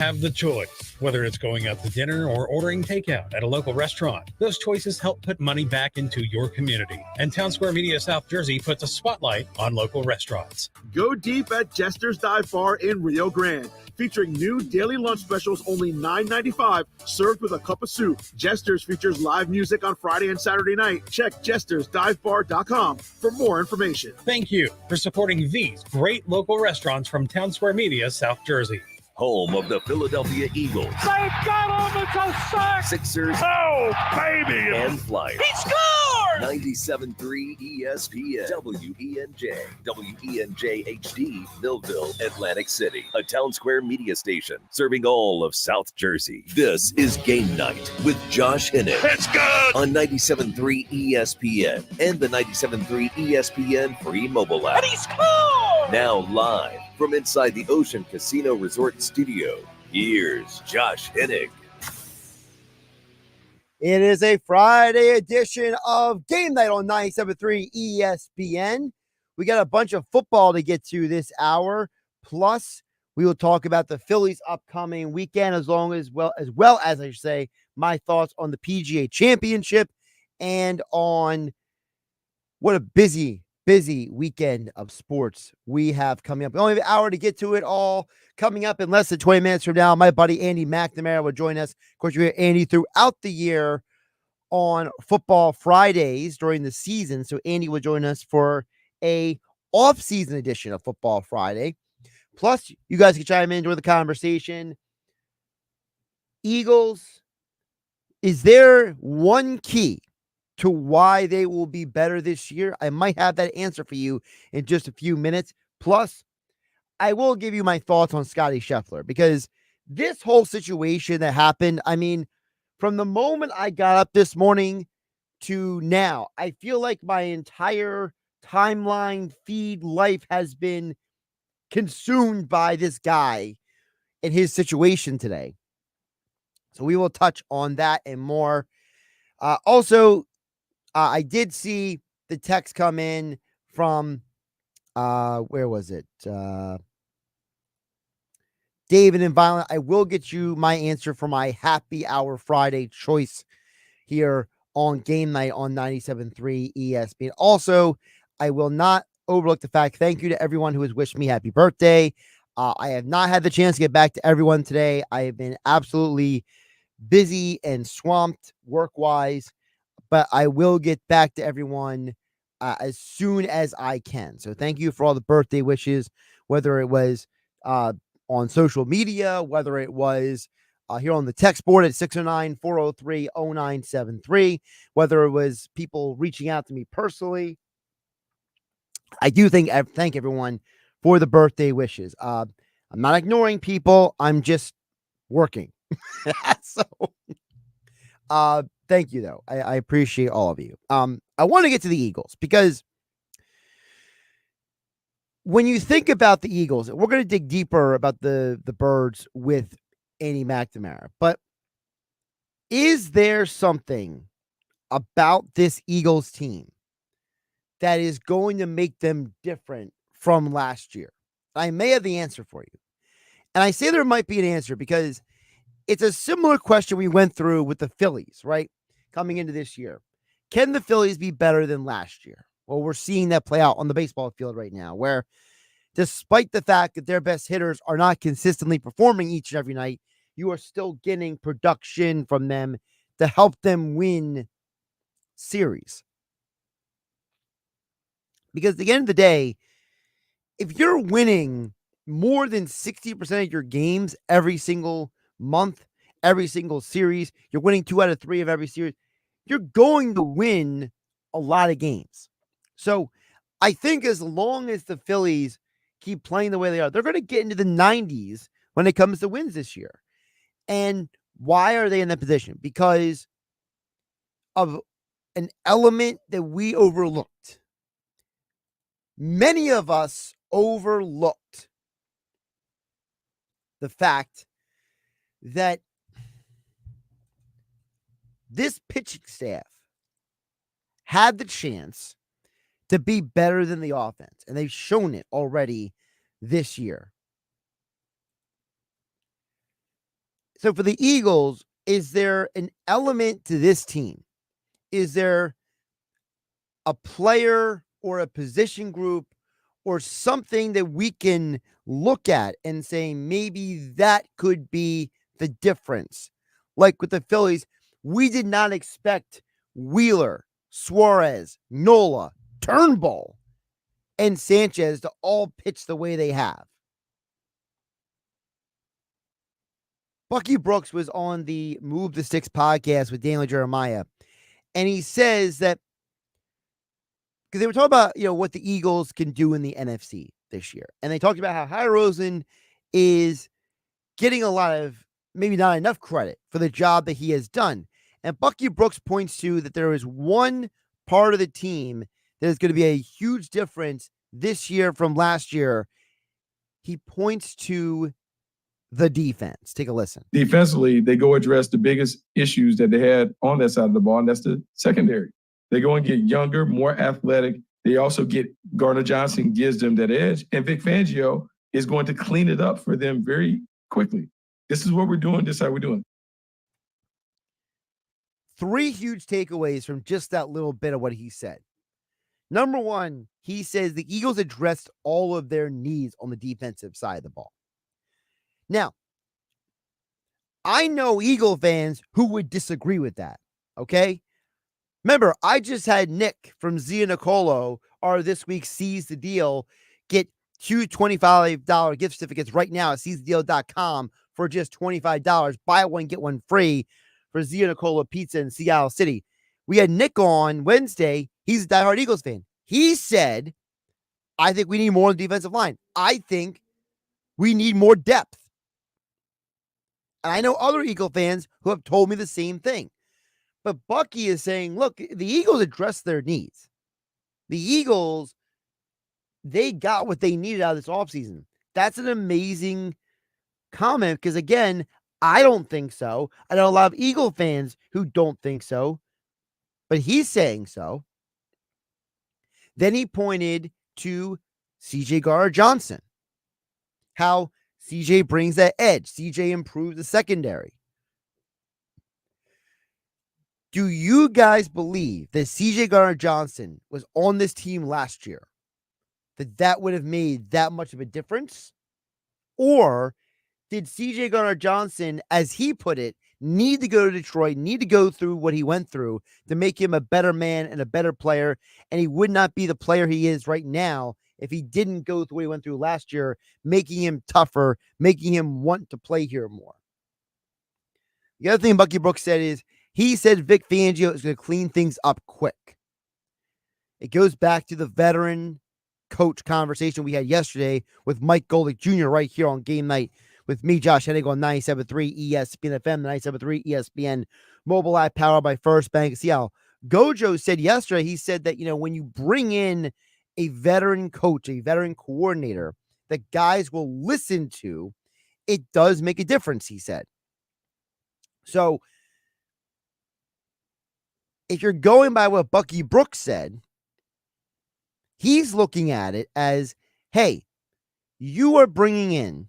Have the choice, whether it's going out to dinner or ordering takeout at a local restaurant. Those choices help put money back into your community. And Town Square Media South Jersey puts a spotlight on local restaurants. Go deep at Jester's Dive Bar in Rio Grande, featuring new daily lunch specials only $9.95, served with a cup of soup. Jester's features live music on Friday and Saturday night. Check jestersdivebar.com for more information. Thank you for supporting these great local restaurants from Town Square Media South Jersey. Home of the Philadelphia Eagles. They've got him! It's a sack! Sixers. Oh, baby! And Flyers. He scored! 97.3 ESPN. WENJ. WENJ HD. Millville, Atlantic City. A Town Square media station serving all of South Jersey. This is Game Night with Josh Hennig. It's good! On 97.3 ESPN and the 97.3 ESPN free mobile app. And he scored! Now live from inside the Ocean Casino Resort Studio, here's Josh Hennig. It is a Friday edition of Game Night on 97.3 ESPN. We got a bunch of football to get to this hour. Plus, we will talk about the Phillies' upcoming weekend, as well as I should say, my thoughts on the PGA Championship and on what a busy weekend of sports we have coming up. We only have an hour to get to it all. Coming up in less than 20 minutes from now, my buddy Andy McNamara will join us. Of course, you hear Andy throughout the year on Football Fridays during the season. So Andy will join us for a off-season edition of Football Friday. Plus, you guys can chime in, enjoy the conversation. Eagles, is there one key to why they will be better this year? I might have that answer for you in just a few minutes. Plus, I will give you my thoughts on Scotty Scheffler, because this whole situation that happened, I mean, from the moment I got up this morning to now, I feel like my entire timeline, feed, life has been consumed by this guy and his situation today. So we will touch on that and more. Also, I did see the text come in from, where was it? David and Violent. I will get you my answer for my happy hour Friday choice here on Game Night on 97.3 ESPN. Also, I will not overlook the fact, thank you to everyone who has wished me happy birthday. I have not had the chance to get back to everyone today. I have been absolutely busy and swamped work-wise, but I will get back to everyone as soon as I can. So thank you for all the birthday wishes, whether it was on social media, whether it was here on the text board at 609-403-0973, whether it was people reaching out to me personally. I do thank everyone for the birthday wishes. I'm not ignoring people. I'm just working. So, thank you, though. I appreciate all of you. I want to get to the Eagles, because when you think about the Eagles, we're going to dig deeper about the Birds with Andy McNamara. But is there something about this Eagles team that is going to make them different from last year? I may have the answer for you. And I say there might be an answer because it's a similar question we went through with the Phillies, right? Coming into this year. Can the Phillies be better than last year? Well, we're seeing that play out on the baseball field right now, where despite the fact that their best hitters are not consistently performing each and every night, you are still getting production from them to help them win series. Because at the end of the day, if you're winning more than 60% of your games every single month, every single series, you're winning 2 out of 3 of every series, you're going to win a lot of games. So I think as long as the Phillies keep playing the way they are, they're going to get into the 90s when it comes to wins this year. And why are they in that position? Because of an element that we overlooked. Many of us overlooked the fact that this pitching staff had the chance to be better than the offense, and they've shown it already this year. So for the Eagles, is there an element to this team? Is there a player or a position group or something that we can look at and say maybe that could be the difference? Like with the Phillies, we did not expect Wheeler, Suarez, Nola, Turnbull, and Sanchez to all pitch the way they have. Bucky Brooks was on the Move the Sticks podcast with Daniel Jeremiah, and he says that because they were talking about, what the Eagles can do in the NFC this year. And they talked about how High Rosen is getting a lot of, maybe not enough credit for the job that he has done. And Bucky Brooks points to that there is one part of the team that is going to be a huge difference this year from last year. He points to the defense. Take a listen. Defensively, they go address the biggest issues that they had on that side of the ball, and that's the secondary. They go and get younger, more athletic. They also get Gardner Johnson, gives them that edge. And Vic Fangio is going to clean it up for them very quickly. This is what we're doing. This is how we're doing. 3 huge takeaways from just that little bit of what he said. Number one, he says the Eagles addressed all of their needs on the defensive side of the ball. Now, I know Eagle fans who would disagree with that, okay? Remember, I just had Nick from Zia Nicolo, our this week's Seize the Deal, get 2 $25 gift certificates right now at seizethedeal.com for just $25. Buy one, get one free for Zia Nicolo Pizza in Seattle City. We had Nick on Wednesday. He's a diehard Eagles fan. He said, I think we need more on the defensive line. I think we need more depth. And I know other Eagle fans who have told me the same thing. But Bucky is saying, look, the Eagles addressed their needs. The Eagles, they got what they needed out of this offseason. That's an amazing comment because, again, I don't think so. I know a lot of Eagle fans who don't think so, but he's saying so. Then he pointed to CJ Gardner-Johnson, how CJ brings that edge. CJ improves the secondary. Do you guys believe that CJ Gardner-Johnson was on this team last year, that would have made that much of a difference? Or did CJ Gardner-Johnson, as he put it, need to go to Detroit, need to go through what he went through to make him a better man and a better player, and he would not be the player he is right now if he didn't go through what he went through last year, making him tougher, making him want to play here more? The other thing Bucky Brooks said is, he said Vic Fangio is going to clean things up quick. It goes back to the veteran coach conversation we had yesterday with Mike Golick Jr. right here on Game Night with me, Josh Hennig, on 97.3 ESPN FM, 97.3 ESPN mobile app powered by First Bank of Seattle. Gojo said yesterday, he said that, when you bring in a veteran coach, a veteran coordinator that guys will listen to, it does make a difference, he said. So, if you're going by what Bucky Brooks said, he's looking at it as, hey, you are bringing in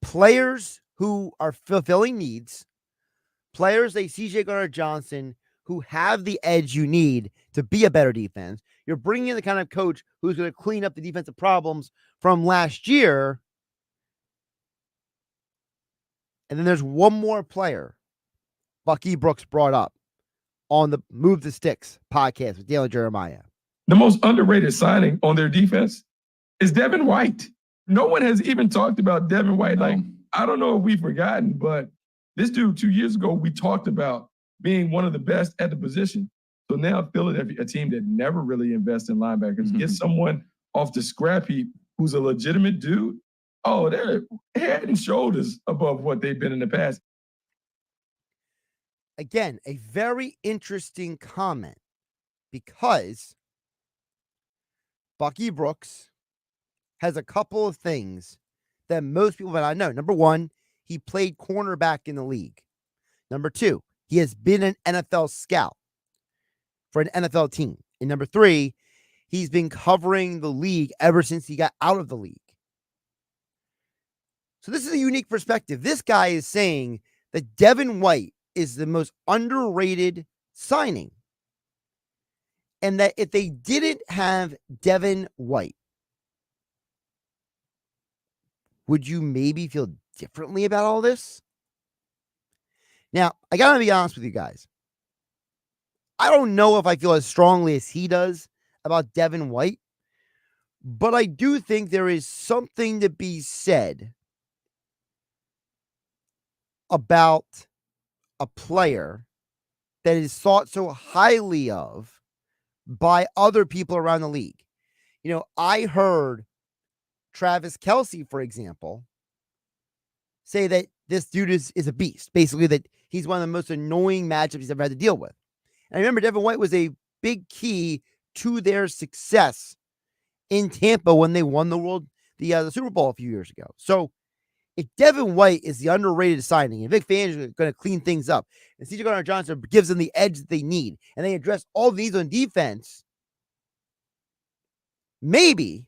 players who are fulfilling needs, players like CJ Gardner-Johnson who have the edge you need to be a better defense. You're bringing in the kind of coach who's going to clean up the defensive problems from last year. And then there's one more player Bucky Brooks brought up on the Move the Sticks podcast with Daniel Jeremiah. The most underrated signing on their defense is Devin White. No one has even talked about Devin White. Like, I don't know if we've forgotten, but this dude 2 years ago, we talked about being one of the best at the position. So now Philadelphia, a team that never really invests in linebackers, gets someone off the scrap heap who's a legitimate dude. Oh, they're head and shoulders above what they've been in the past. Again, a very interesting comment because Bucky Brooks has a couple of things that most people might not know. Number one, he played cornerback in the league. Number two, he has been an NFL scout for an NFL team. And number three, he's been covering the league ever since he got out of the league. So this is a unique perspective. This guy is saying that Devin White is the most underrated signing. And that if they didn't have Devin White, would you maybe feel differently about all this? Now, I got to be honest with you guys. I don't know if I feel as strongly as he does about Devin White, but I do think there is something to be said about a player that is thought so highly of by other people around the league. You know, I heard Travis Kelce, for example, say that this dude is a beast. Basically, that he's one of the most annoying matchups he's ever had to deal with. And I remember Devin White was a big key to their success in Tampa when they won the Super Bowl a few years ago. So if Devin White is the underrated signing, and Vic Fangio is going to clean things up, and C.J. Gardner-Johnson gives them the edge that they need, and they address all the needs on defense, maybe,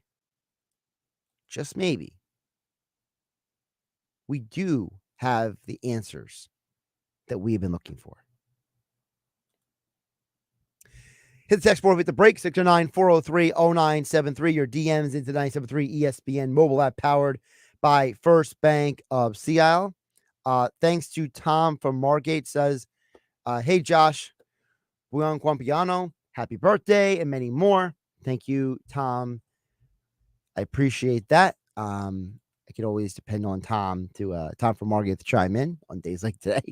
just maybe, we do have the answers that we've been looking for. Hit the text board with the break, 609-403-0973. Your DMs into 973 ESPN mobile app powered by First Bank of Sea Isle. Thanks to Tom from Margate says, hey, Josh, Buon Quampiano, happy birthday, and many more. Thank you, Tom. I appreciate that. I could always depend on Tom from Margate to chime in on days like today.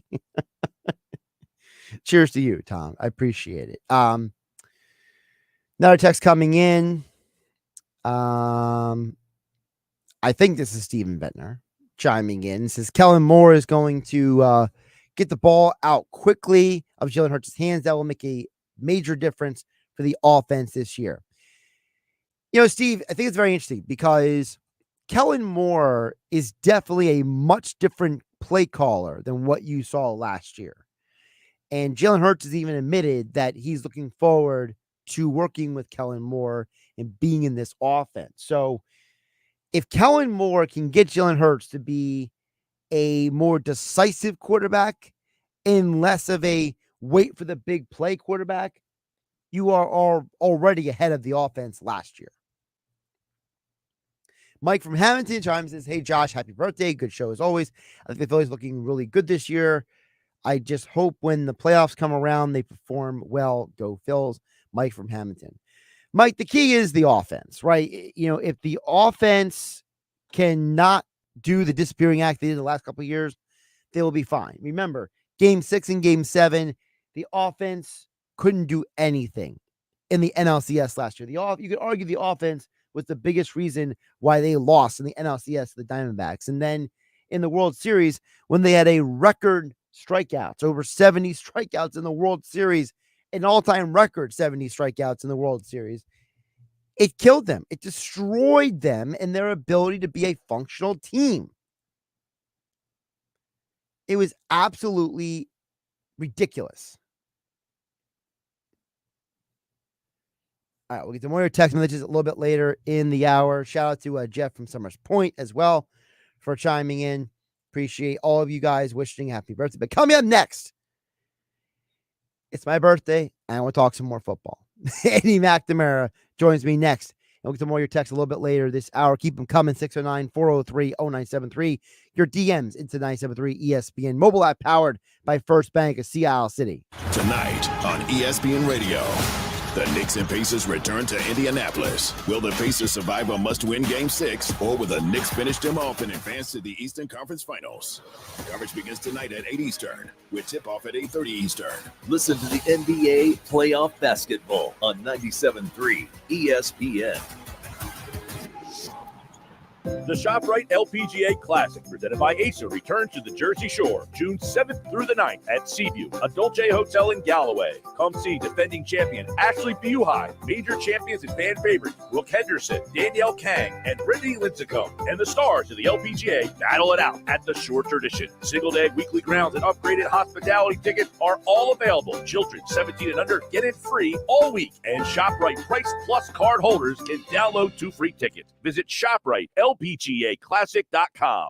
Cheers to you, Tom. I appreciate it. Another text coming in. I think this is Steven Ventnor chiming in. It says Kellen Moore is going to get the ball out quickly of Jalen Hurts' hands. That will make a major difference for the offense this year. You know, Steve, I think it's very interesting because Kellen Moore is definitely a much different play caller than what you saw last year. And Jalen Hurts has even admitted that he's looking forward to working with Kellen Moore and being in this offense. So if Kellen Moore can get Jalen Hurts to be a more decisive quarterback and less of a wait for the big play quarterback, you are already ahead of the offense last year. Mike from Hamilton chimes in, says, hey, Josh, happy birthday. Good show as always. I think the Phillies looking really good this year. I just hope when the playoffs come around, they perform well. Go Phils. Mike from Hamilton. Mike, the key is the offense, right? You know, if the offense cannot do the disappearing act they did the last couple of years, they will be fine. Remember, Game 6 and Game 7, the offense couldn't do anything in the NLCS last year. You could argue the offense was the biggest reason why they lost in the NLCS to the Diamondbacks. And then in the World Series, when they had a record strikeouts, over 70 strikeouts in the World Series, an all-time record 70 strikeouts in the World Series, it killed them. It destroyed them and their ability to be a functional team. It was absolutely ridiculous. All right, we'll get to more of your text messages a little bit later in the hour. Shout out to Jeff from Summers Point as well for chiming in. Appreciate all of you guys wishing happy birthday. But coming up next, it's my birthday, and I want to talk some more football. Eddie McNamara joins me next. And we'll get to more of your texts a little bit later this hour. Keep them coming, 609-403-0973. Your DMs into 973 ESPN. Mobile app powered by First Bank of Sea Isle City. Tonight on ESPN Radio, the Knicks and Pacers return to Indianapolis. Will the Pacers survive a must-win Game 6, or will the Knicks finish them off and advance to the Eastern Conference Finals? Coverage begins tonight at 8 Eastern, with tip-off at 8:30 Eastern. Listen to the NBA Playoff Basketball on 97.3 ESPN. The ShopRite LPGA Classic, presented by Acer, returns to the Jersey Shore June 7th through the 9th at Seaview, a Dolce Hotel in Galloway. Come see defending champion Ashley Buhai, major champions and fan favorites Brooke Henderson, Danielle Kang, and Brittany Lincecum, and the stars of the LPGA battle it out at the Shore Tradition. Single-day weekly grounds and upgraded hospitality tickets are all available. Children 17 and under get in free all week, and ShopRite Price Plus card holders can download 2 free tickets. Visit ShopRite LPGAClassic.com.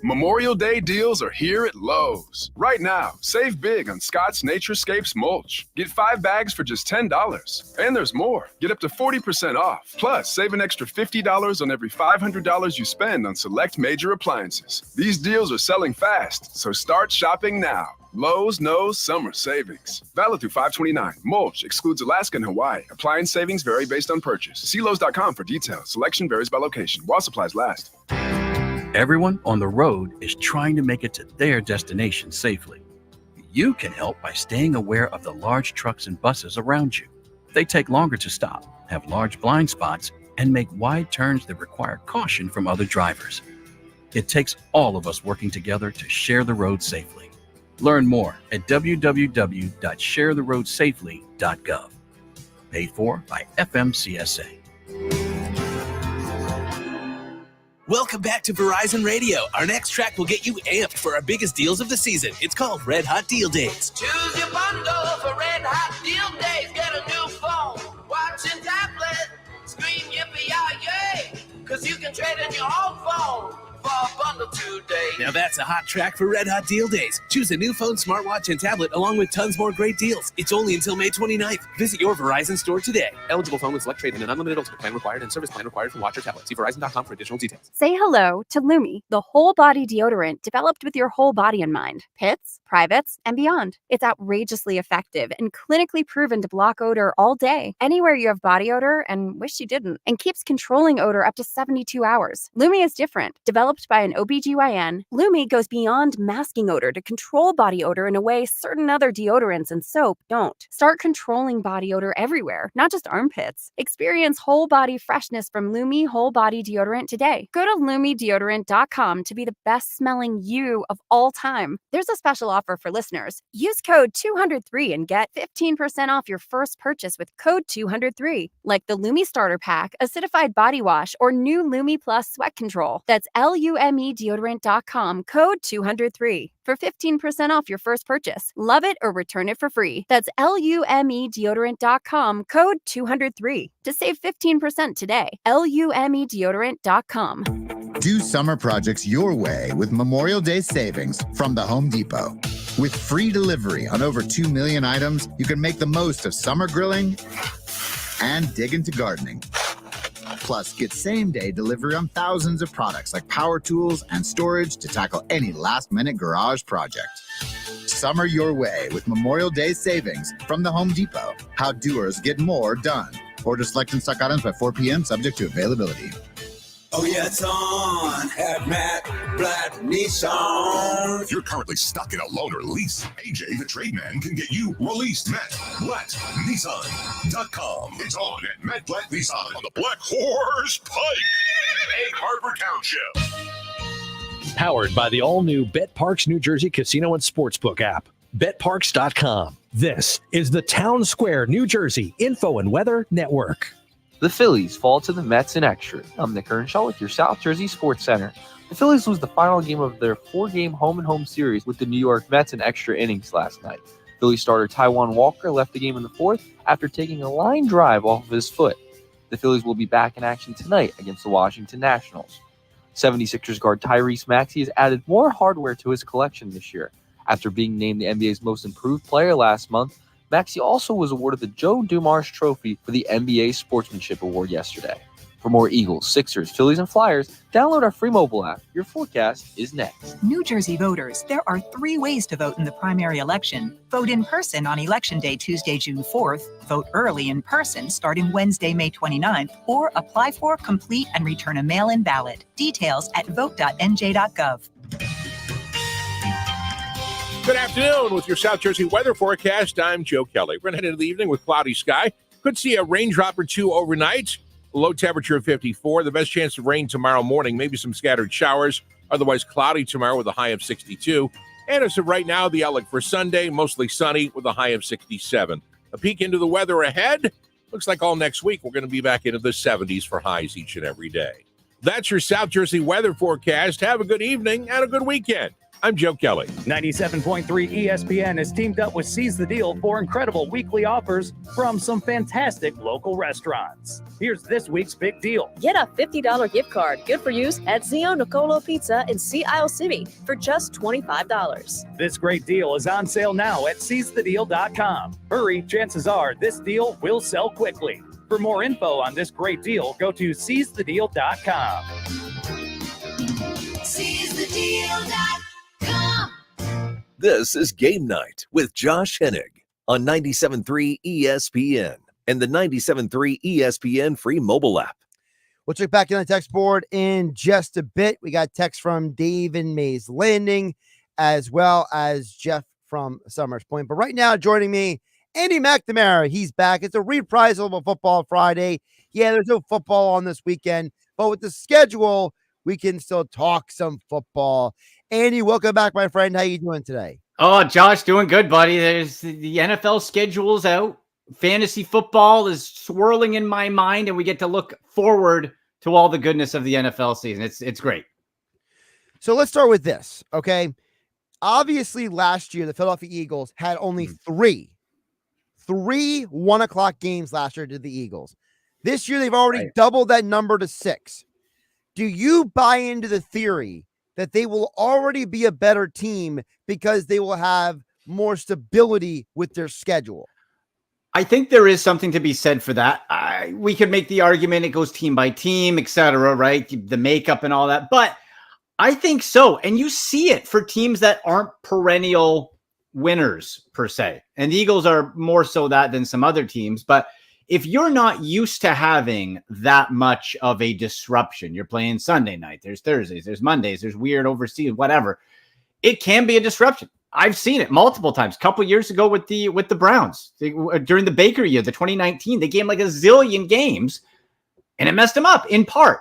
Memorial Day deals are here at Lowe's. Right now, save big on Scott's Naturescapes mulch. Get 5 bags for just $10. And there's more. Get up to 40% off. Plus, save an extra $50 on every $500 you spend on select major appliances. These deals are selling fast, so start shopping now. Lowe's knows summer savings. Valid through 5/29. Mulch excludes Alaska and Hawaii. Appliance savings vary based on purchase. See Lowe's.com for details. Selection varies by location. While supplies last. Everyone on the road is trying to make it to their destination safely. You can help by staying aware of the large trucks and buses around you. They take longer to stop, have large blind spots, and make wide turns that require caution from other drivers. It takes all of us working together to share the road safely. Learn more at www.sharetheroadsafely.gov. Paid for by FMCSA. Welcome back to Verizon Radio. Our next track will get you amped for our biggest deals of the season. It's called Red Hot Deal Days. Choose your bundle for Red Hot Deal Days. Get a new phone, watch and tablet. Scream yippee-yi-yay, because you can trade in your old phone for a bundle today. Now that's a hot track for Red Hot Deal Days. Choose a new phone, smartwatch, and tablet along with tons more great deals. It's only until May 29th. Visit your Verizon store today. Eligible phone with select trade and an unlimited ultimate plan required and service plan required for watch or tablet. See Verizon.com for additional details. Say hello to Lumi, the whole body deodorant developed with your whole body in mind. Pits, privates, and beyond. It's outrageously effective and clinically proven to block odor all day, anywhere you have body odor and wish you didn't, and keeps controlling odor up to 72 hours. Lumi is different. Developed by an OBGYN, Lumi goes beyond masking odor to control body odor in a way certain other deodorants and soap don't. Start controlling body odor everywhere, not just armpits. Experience whole body freshness from Lumi Whole Body Deodorant today. Go to LumiDeodorant.com to be the best smelling you of all time. There's a special offer for listeners. Use code 203 and get 15% off your first purchase with code 203, like the Lumi Starter Pack, Acidified Body Wash, or new Lumi Plus Sweat Control. That's LumeDeodorant.com, code 203 for 15% off your first purchase. Love it or return it for free. That's LumeDeodorant.com, code 203 to save 15% today. LumeDeodorant.com. Do summer projects your way with Memorial Day savings from the Home Depot. With free delivery on over 2 million items, you can make the most of summer grilling and dig into gardening. Plus, get same-day delivery on thousands of products like power tools and storage to tackle any last-minute garage project. Summer your way with Memorial Day savings from the Home Depot. How doers get more done. Order select and stock items by 4 p.m. subject to availability. Oh, yeah, it's on at Matt Blatt Nissan. If you're currently stuck in a loan or lease, AJ the Trademan can get you released. MattBlattNissan.com. It's on at Matt Blatt Nissan on the Black Horse Pike in Egg Harbor Township. Powered by the all-new BetParks New Jersey Casino and Sportsbook app. BetParks.com. This is the Town Square, New Jersey Info and Weather Network. The Phillies fall to the Mets in extra. I'm Nick Earnshaw with your South Jersey Sports Center. The Phillies lose the final game of their 4-game home-and-home series with the New York Mets in extra innings last night. Phillies starter Taijuan Walker left the game in the fourth after taking a line drive off of his foot. The Phillies will be back in action tonight against the Washington Nationals. 76ers guard Tyrese Maxey has added more hardware to his collection this year. After being named the NBA's most improved player last month, Maxey also was awarded the Joe Dumars Trophy for the NBA Sportsmanship Award yesterday. For more Eagles, Sixers, Phillies, and Flyers, download our free mobile app. Your forecast is next. New Jersey voters, there are 3 ways to vote in the primary election. Vote in person on Election Day, Tuesday, June 4th. Vote early in person starting Wednesday, May 29th. Or apply for, complete, and return a mail-in ballot. Details at vote.nj.gov. Good afternoon with your South Jersey weather forecast. I'm Joe Kelly. We're going to head into the evening with cloudy sky. Could see a raindrop or two overnight. Low temperature of 54. The best chance of rain tomorrow morning. Maybe some scattered showers. Otherwise cloudy tomorrow with a high of 62. And as of right now, the outlook for Sunday, mostly sunny with a high of 67. A peek into the weather ahead. Looks like all next week we're going to be back into the 70s for highs each and every day. That's your South Jersey weather forecast. Have a good evening and a good weekend. I'm Joe Kelly. 97.3 ESPN has teamed up with Seize the Deal for incredible weekly offers from some fantastic local restaurants. Here's this week's big deal. Get a $50 gift card, good for use, at Zio Nicolo Pizza in Sea Isle City for just $25. This great deal is on sale now at seizethedeal.com. Hurry, chances are this deal will sell quickly. For more info on this great deal, go to seizethedeal.com. SeizeTheDeal.com. This is Game Night with Josh Hennig on 97.3 ESPN and the 97.3 ESPN free mobile app. We'll check back in the text board in just a bit. We got text from Dave in Mays Landing as well as Jeff from Summers Point. But right now, joining me, Andy McNamara. He's back. It's a reprisal of a Football Friday. Yeah, there's no football on this weekend, but with the schedule, we can still talk some football. Andy, welcome back, my friend. How you doing today? Oh, Josh, doing good, buddy. There's the NFL schedule's out. Fantasy football is swirling in my mind, and we get to look forward to all the goodness of the NFL season. It's great. So let's start with this, okay? Obviously, last year, the Philadelphia Eagles had only three 1 o'clock games last year to the Eagles. This year, they've already doubled that number to 6. Do you buy into the theory that they will already be a better team because they will have more stability with their schedule? I think there is something to be said for that. We could make the argument it goes team by team, et cetera, right? The makeup and all that. But I think so. And you see it for teams that aren't perennial winners per se. And the Eagles are more so that than some other teams. But if you're not used to having that much of a disruption, you're playing Sunday night, there's Thursdays, there's Mondays, there's weird overseas, whatever. It can be a disruption. I've seen it multiple times. A couple years ago with the Browns, during the Baker year, the 2019, they gave like a zillion games, and it messed them up in part.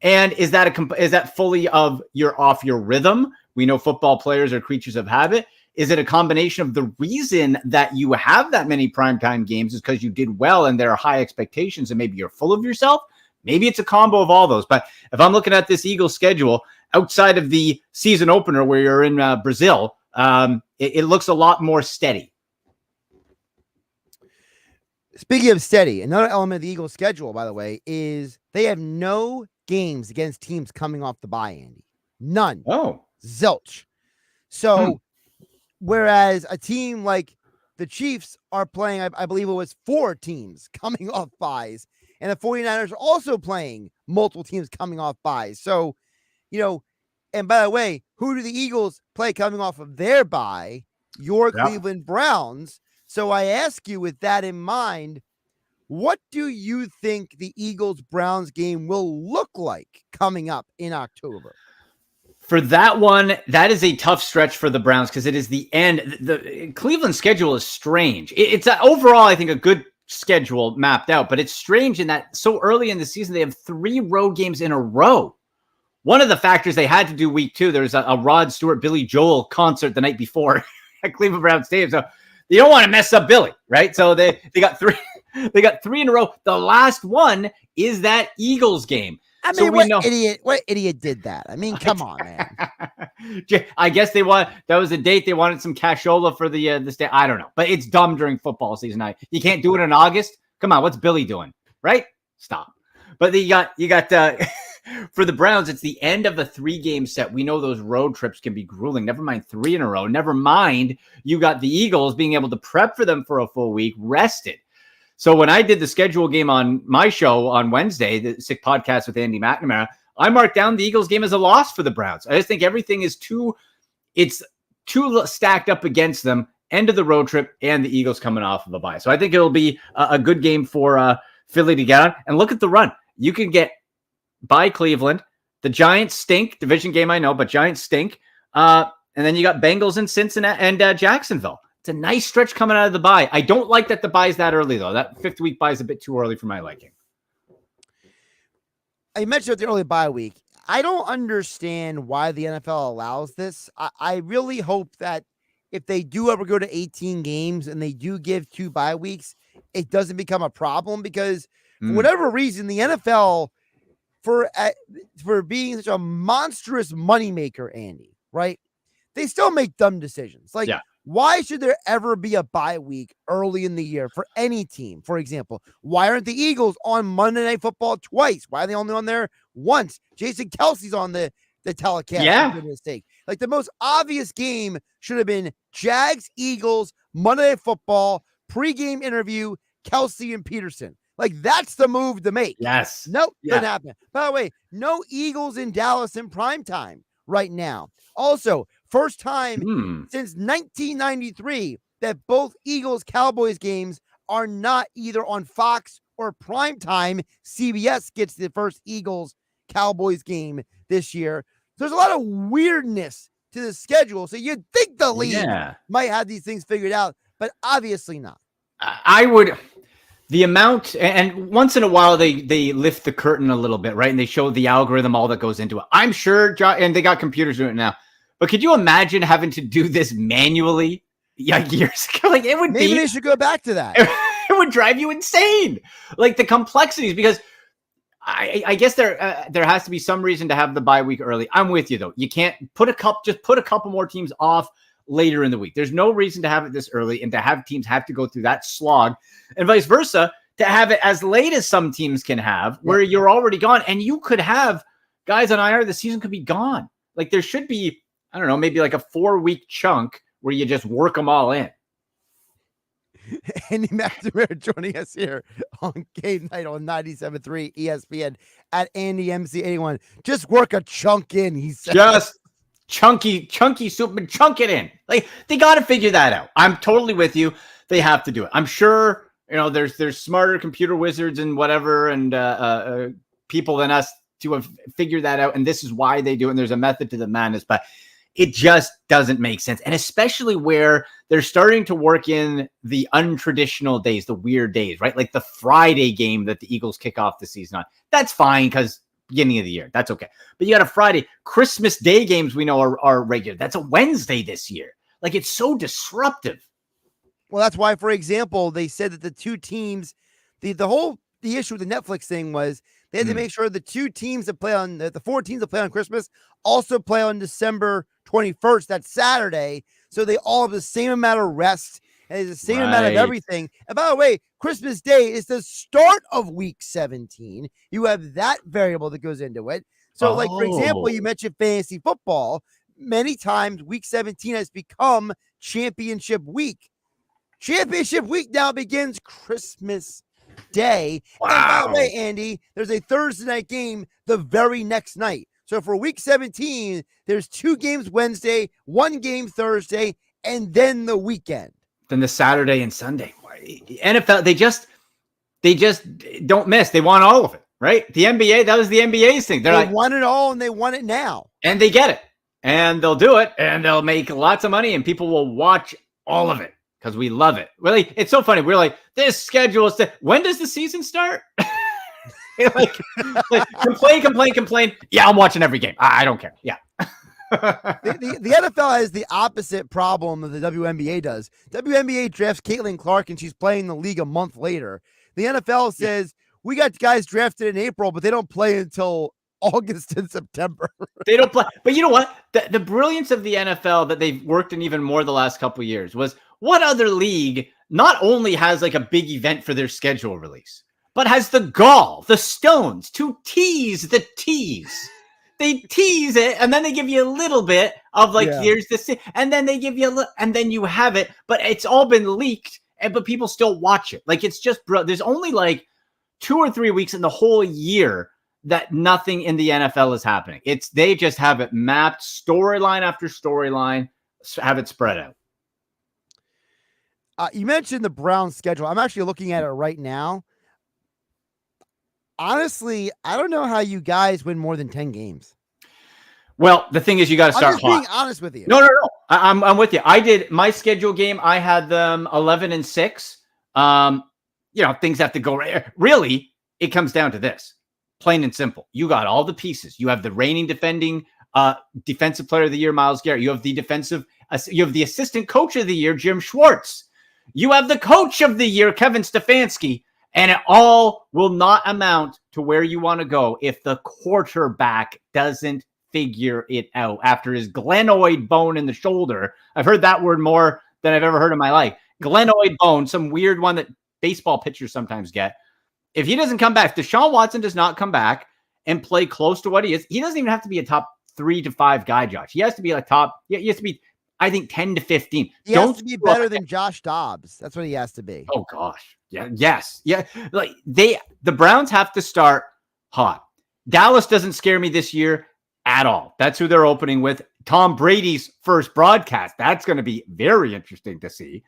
And is that fully of you're off your rhythm? We know football players are creatures of habit. Is it a combination of the reason that you have that many primetime games is because you did well and there are high expectations and maybe you're full of yourself? Maybe it's a combo of all those. But if I'm looking at this Eagles schedule, outside of the season opener where you're in Brazil, it looks a lot more steady. Speaking of steady, another element of the Eagles schedule, by the way, is they have no games against teams coming off the bye, Andy. None. Oh. Zilch. So, whereas a team like the Chiefs are playing, I believe it was 4 teams coming off byes, and the 49ers are also playing multiple teams coming off byes. So, and by the way, who do the Eagles play coming off of their bye? Your Cleveland Browns. So I ask you, with that in mind, what do you think the Eagles-Browns game will look like coming up in October? For that one, that is a tough stretch for the Browns because it is the end. The Cleveland schedule is strange. It's overall, I think, a good schedule mapped out, but it's strange in that so early in the season, they have 3 road games in a row. One of the factors they had to do week 2, there was a Rod Stewart, Billy Joel concert the night before at Cleveland Browns Stadium. So you don't want to mess up Billy, right? So they got 3 in a row. The last one is that Eagles game. I mean, what idiot did that? I mean, come on, man. I guess that was the date they wanted some cashola for the state. I don't know, but it's dumb during football season. You can't do it in August. Come on, what's Billy doing? Right? Stop. But you got for the Browns, it's the end of a 3-game set. We know those road trips can be grueling. Never mind 3 in a row. Never mind you got the Eagles being able to prep for them for a full week, rested. So when I did the schedule game on my show on Wednesday, the Sick Podcast with Andy McNamara, I marked down the Eagles game as a loss for the Browns. I just think everything is too stacked up against them. End of the road trip and the Eagles coming off of a bye. So I think it'll be a good game for Philly to get on. And look at the run. You can get by Cleveland. The Giants stink. Division game, I know, but Giants stink. And then you got Bengals and Cincinnati and Jacksonville. It's a nice stretch coming out of the bye. I don't like that the bye is that early, though. That 5th week bye is a bit too early for my liking. I mentioned the early bye week. I don't understand why the NFL allows this. I really hope that if they do ever go to 18 games and they do give 2 bye weeks, it doesn't become a problem because for whatever reason, the NFL, for being such a monstrous moneymaker, Andy, right? they still make dumb decisions. Like, Yeah. why should there ever be a bye week early in the year for any team? For example, why aren't the Eagles on Monday Night Football twice? Why are they only on there once? Jason Kelsey's on the telecast. Yeah. For goodness sake. Like, the most obvious game should have been Jags, Eagles, Monday Night Football, pregame interview, Kelsey and Peterson. Like, that's the move to make. Yes. Nope, Yeah. doesn't happen. By the way, no Eagles in Dallas in primetime right now. Also, first time since 1993 that both Eagles-Cowboys games are not either on Fox or primetime. CBS gets the first Eagles-Cowboys game this year. There's a lot of weirdness to the schedule. So you'd think the league might have these things figured out, but obviously not. I would. The amount, and once in a while they lift the curtain a little bit, right? And they show the algorithm, all that goes into it. I'm sure, and they got computers doing it now. But could you imagine having to do this manually years ago? Like, it would Maybe they should go back to that. It would drive you insane. Like, the complexities, because I guess there has to be some reason to have the bye week early. I'm with you though. You can't put a couple more teams off later in the week. There's no reason to have it this early and to have teams have to go through that slog, and vice versa, to have it as late as some teams can have, where you're already gone, and you could have guys on IR. The season could be gone. Like, there should be, I don't know, maybe like a 4-week chunk where you just work them all in. Andy McNamara joining us here on Game Night on 97.3 ESPN at AndyMC81. Just work a chunk in, he said. Just chunky soup, and chunk it in. Like, they got to figure that out. I'm totally with you. They have to do it. I'm sure, there's smarter computer wizards and whatever, and people than us to have figured that out. And this is why they do it. And there's a method to the madness, but it just doesn't make sense. And especially where they're starting to work in the untraditional days, the weird days, right? Like the Friday game that the Eagles kick off the season on. That's fine because beginning of the year, that's okay. But you got a Friday. Christmas Day games we know are regular. That's a Wednesday this year. Like, it's so disruptive. Well, that's why, for example, they said that the two teams, the issue with the Netflix thing was they had to make sure the two teams that play on the 4 teams that play on Christmas also play on December 21st. That's Saturday. So they all have the same amount of rest and the same amount of everything. And by the way, Christmas Day is the start of week 17. You have that variable that goes into it. So, like, for example, you mentioned fantasy football. Many times week 17 has become championship week. Championship week now begins Christmas Day. Wow. And by the way, Andy, there's a Thursday night game the very next night. So for week 17, there's 2 games Wednesday, 1 game Thursday, and then the weekend. Then the Saturday and Sunday. NFL, they just don't miss. They want all of it, right? The NBA, that was the NBA's thing. They want it all, and they want it now. And they get it. And they'll do it, and they'll make lots of money, and people will watch all of it because we love it. Really, it's so funny. We're like, this schedule is when does the season start? like complain. Yeah, I'm watching every game. I don't care. Yeah. the NFL has the opposite problem that the WNBA does. WNBA drafts Caitlin Clark, and she's playing the league a month later. The NFL says, we got guys drafted in April, but they don't play until August and September. They don't play. But you know what? The brilliance of the NFL that they've worked in even more the last couple of years was what other league not only has like a big event for their schedule release, but has the gall, the stones to tease the tease. They tease it, and then they give you a little bit of like, here's the, and then they give you a little, and then you have it, but it's all been leaked, but people still watch it. Like, it's just, there's only like 2 or 3 weeks in the whole year that nothing in the NFL is happening. They just have it mapped, storyline after storyline, have it spread out. You mentioned the Browns schedule. I'm actually looking at it right now. Honestly, I don't know how you guys win more than 10 games. Well, the thing is, you got to start I'm just being honest with you. No. I'm with you. I did my schedule game. I had them 11-6. Things have to go right. Really, it comes down to this. Plain and simple. You got all the pieces. You have the reigning defending defensive player of the year, Myles Garrett. You have the assistant coach of the year, Jim Schwartz. You have the coach of the year, Kevin Stefanski. And it all will not amount to where you want to go if the quarterback doesn't figure it out after his glenoid bone in the shoulder. I've heard that word more than I've ever heard in my life. Glenoid bone, some weird one that baseball pitchers sometimes get. If he doesn't come back, if Deshaun Watson does not come back and play close to what he is, he doesn't even have to be a top 3 to 5 guy, Josh. He has to be a top, he has to be, I think, 10 to 15. He has to be better than Josh Dobbs. That's what he has to be. Oh, gosh. Yeah. Yes. Yeah. Like the Browns have to start hot. Dallas doesn't scare me this year at all. That's who they're opening with. Tom Brady's first broadcast. That's going to be very interesting to see.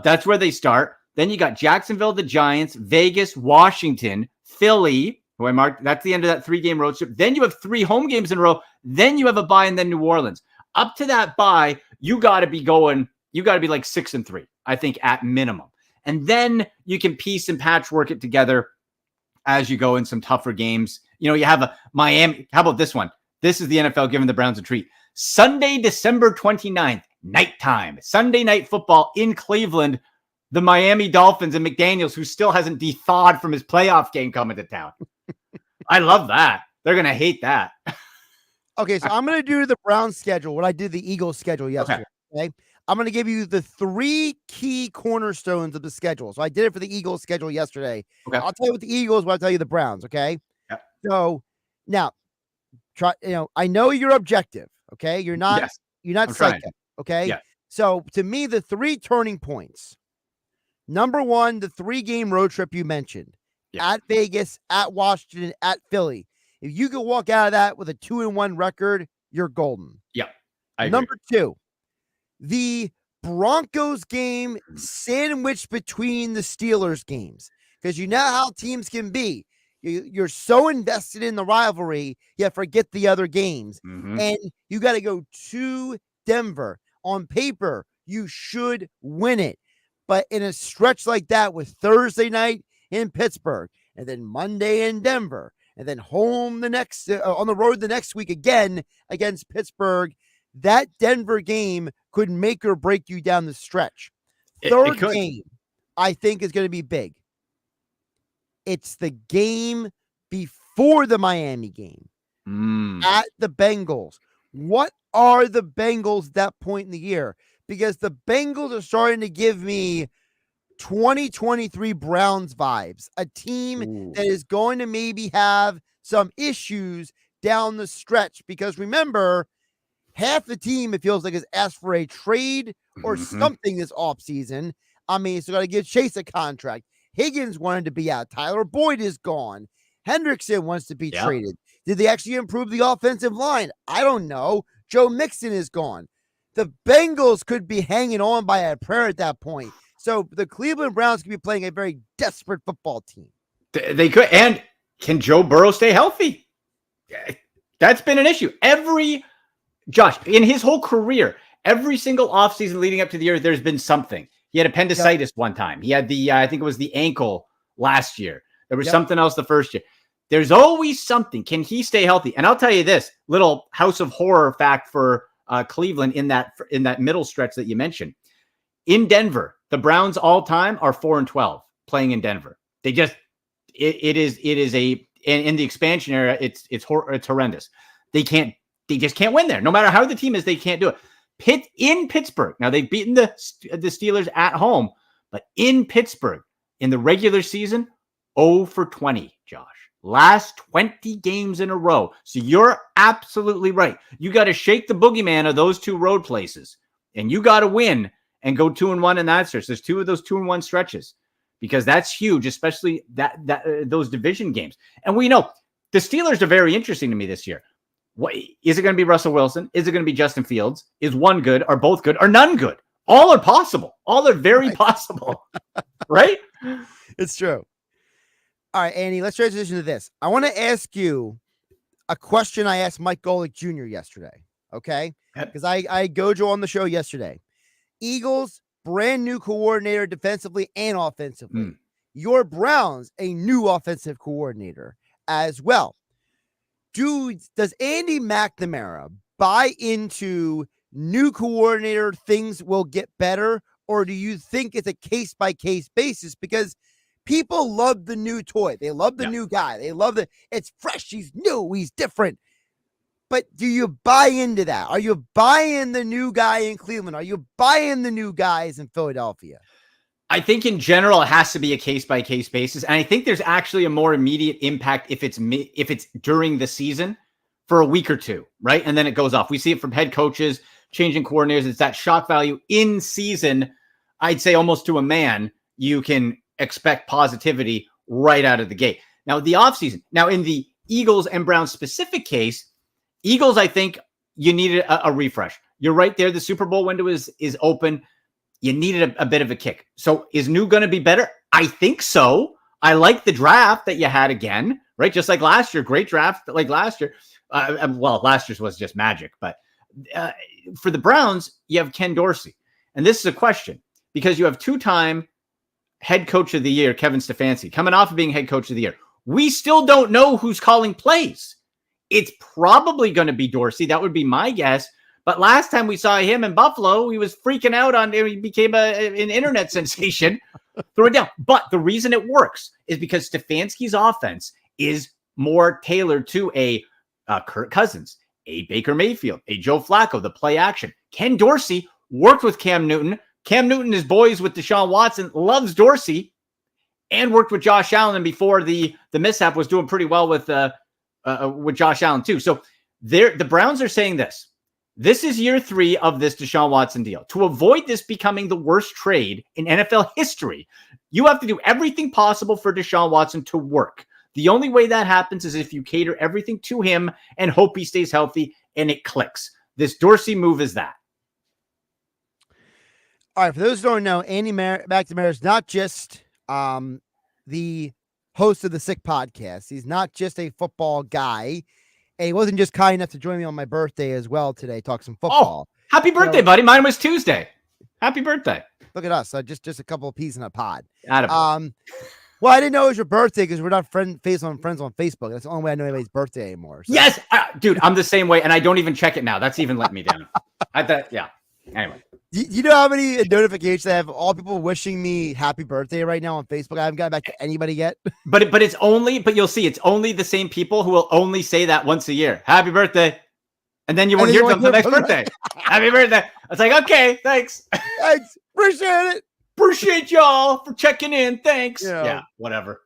That's where they start. Then you got Jacksonville, the Giants, Vegas, Washington, Philly, who I marked. That's the end of that 3-game road trip. Then you have 3 home games in a row. Then you have a bye, and then New Orleans. Up to that bye, you got to be going. You got to be like 6-3, I think, at minimum. And then you can piece and patchwork it together as you go in some tougher games. You know, you have a Miami. How about this one? This is the NFL giving the Browns a treat. Sunday, December 29th, nighttime. Sunday night football in Cleveland. The Miami Dolphins and McDaniels, who still hasn't de-thawed from his playoff game, coming to town. I love that. They're going to hate that. Okay, so I'm going to do the Browns schedule, what I did the Eagles schedule yesterday. Okay. I'm going to give you the 3 key cornerstones of the schedule. So I did it for the Eagles schedule yesterday. Okay. I'll tell you what the Eagles, what I'll tell you the Browns. Okay. Yep. So now, I know you're objective. Okay. You're not psychic. Okay. Yeah. So to me, the 3 turning points. Number 1, the 3-game road trip you mentioned at Vegas, at Washington, at Philly. If you could walk out of that with a 2-1 record, you're golden. Yeah. I agree. Number 2, the Broncos game sandwiched between the Steelers games, because you know how teams can be. You're so invested in the rivalry, you forget the other games. And you got to go to Denver. On paper, you should win it. But in a stretch like that, with Thursday night in Pittsburgh, and then Monday in Denver, and then home the next on the road the next week again against Pittsburgh, that Denver game could make or break you down the stretch. Third game, I think, is going to be big. It's the game before the Miami game at the Bengals. What are the Bengals at that point in the year? Because the Bengals are starting to give me 2023 Browns vibes. A team that is going to maybe have some issues down the stretch. Because remember, half the team, it feels like, has asked for a trade or something this offseason. I mean, so got to give Chase a contract. Higgins wanted to be out. Tyler Boyd is gone. Hendrickson wants to be traded. Did they actually improve the offensive line? I don't know. Joe Mixon is gone. The Bengals could be hanging on by a prayer at that point. So the Cleveland Browns could be playing a very desperate football team. They could. And can Joe Burrow stay healthy? That's been an issue. Josh, in his whole career, every single offseason leading up to the year, there's been something. He had appendicitis one time. He had I think it was the ankle last year. There was something else the first year. There's always something. Can he stay healthy? And I'll tell you this little house of horror fact for Cleveland in that middle stretch that you mentioned. In Denver, the Browns all time are 4-12 playing in Denver. They just it is in the expansion era. It's horrendous. They just can't win there. No matter how the team is, they can't do it. In Pittsburgh. Now they've beaten the Steelers at home, but in Pittsburgh in the regular season, 0-20, Josh. Last 20 games in a row. So you're absolutely right. You got to shake the boogeyman of those 2 road places, and you got to win and go 2-1 in that stretch. There's 2 of those 2-1 stretches, because that's huge, especially those division games. And we know the Steelers are very interesting to me this year. What is it going to be? Russell Wilson? Is it going to be Justin Fields? Is one good? Are both good? Are none good? All are possible. All are very possible. Right? It's true. All right, Andy, let's transition to this. I want to ask you a question I asked Mike Golick Jr. yesterday, okay? Because I Gojo on the show yesterday. Eagles, brand new coordinator defensively and offensively. Your Browns, a new offensive coordinator as well. Does Andy McNamara buy into new coordinator, things will get better? Or do you think it's a case-by-case basis? Because people love the new toy. They love the new guy. They love it's fresh. He's new. He's different. But do you buy into that? Are you buying the new guy in Cleveland? Are you buying the new guys in Philadelphia? I think in general, it has to be a case-by-case basis. And I think there's actually a more immediate impact if it's during the season for a week or two, right? And then it goes off. We see it from head coaches, changing coordinators. It's that shock value in season. I'd say almost to a man, you can expect positivity right out of the gate. Now, the offseason. Now, in the Eagles and Browns specific case, Eagles, I think you needed a refresh. You're right there. The Super Bowl window is open. You needed a bit of a kick. So is New going to be better? I think so. I like the draft that you had again, right? Just like last year. Great draft like last year. Well, last year's was just magic. But for the Browns, you have Ken Dorsey. And this is a question because you have two-time head coach of the year, Kevin Stefanski, coming off of being head coach of the year. We still don't know who's calling plays. It's probably going to be Dorsey. That would be my guess. But last time we saw him in Buffalo, he was freaking out he became an internet sensation. Throw it down. But the reason it works is because Stefanski's offense is more tailored to a Kirk Cousins, a Baker Mayfield, a Joe Flacco, the play action. Ken Dorsey worked with Cam Newton. Cam Newton is boys with Deshaun Watson, loves Dorsey, and worked with Josh Allen. And before the mishap was doing pretty well with Josh Allen too. So the Browns are saying this. This is year 3 of this Deshaun Watson deal. To avoid this becoming the worst trade in NFL history, you have to do everything possible for Deshaun Watson to work. The only way that happens is if you cater everything to him and hope he stays healthy and it clicks. This Dorsey move is that. All right, for those who don't know, Andy McNamara is not just the host of the Sick Podcast. He's not just a football guy. And he wasn't just kind enough to join me on my birthday as well today, talk some football. Oh, happy birthday, buddy. Mine was Tuesday. Happy birthday. Look at us. Just a couple of peas in a pod. Attaboy. Well, I didn't know it was your birthday because we're not friends on Facebook. That's the only way I know anybody's birthday anymore. So. Yes, dude, I'm the same way, and I don't even check it now. That's even let me down. Yeah. Anyway. You know how many notifications I have? All people wishing me happy birthday right now on Facebook. I haven't gotten back to anybody yet. But you'll see it's only the same people who will only say that once a year. Happy birthday. And then you won't hear them the next birthday. Happy birthday. It's like, okay, thanks. Thanks. Appreciate it. Appreciate y'all for checking in. Thanks. Yeah, whatever.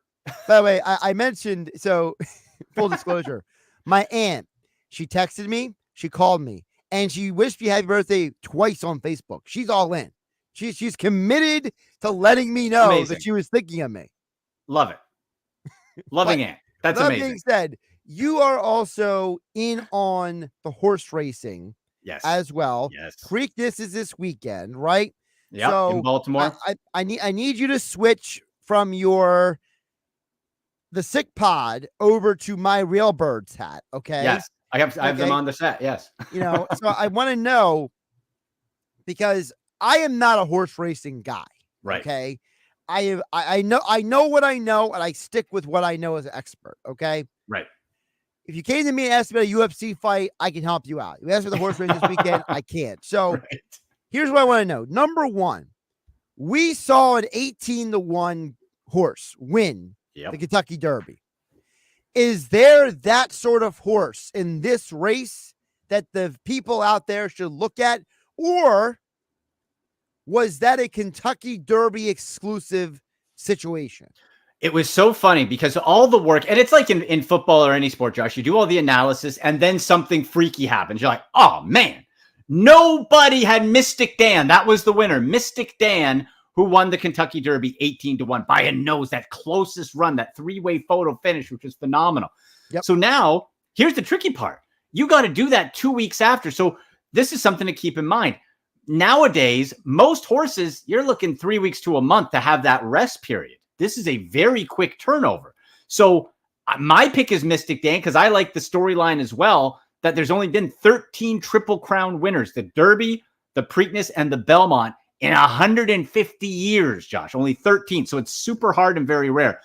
By the way, I mentioned, so full disclosure, my aunt, she texted me, she called me, and she wished me happy birthday twice on Facebook. She's all in. She's committed to letting me know that she was thinking of me. Love it. Loving it. That's amazing. That being said, you are also in on the horse racing as well. Yes. Preakness is this weekend, right? Yeah, so in Baltimore. I need you to switch from the Sick Pod over to my Real Birds hat, okay? Yes. I have them on the set. Yes. So I want to know because I am not a horse racing guy. Right. Okay. I know what I know, and I stick with what I know as an expert. Okay. Right. If you came to me and asked me about a UFC fight, I can help you out. If you asked me the horse race this weekend, I can't. So here's what I want to know. Number one, we saw an 18-1 horse win the Kentucky Derby. Is there that sort of horse in this race that the people out there should look at? Or was that a Kentucky Derby exclusive situation? It was so funny because all the work, and it's like in football or any sport, Josh, you do all the analysis and then something freaky happens. You're like, oh man, nobody had Mystic Dan. That was the winner. Mystic Dan, who won the Kentucky Derby 18-1 by a nose, that closest run, that 3-way photo finish, which was phenomenal. Yep. So now here's the tricky part. You got to do that 2 weeks after. So this is something to keep in mind. Nowadays, most horses, you're looking 3 weeks to a month to have that rest period. This is a very quick turnover. So my pick is Mystic Dan because I like the storyline as well, that there's only been 13 Triple Crown winners, the Derby, the Preakness, and the Belmont in 150 years, Josh, only 13. So it's super hard and very rare.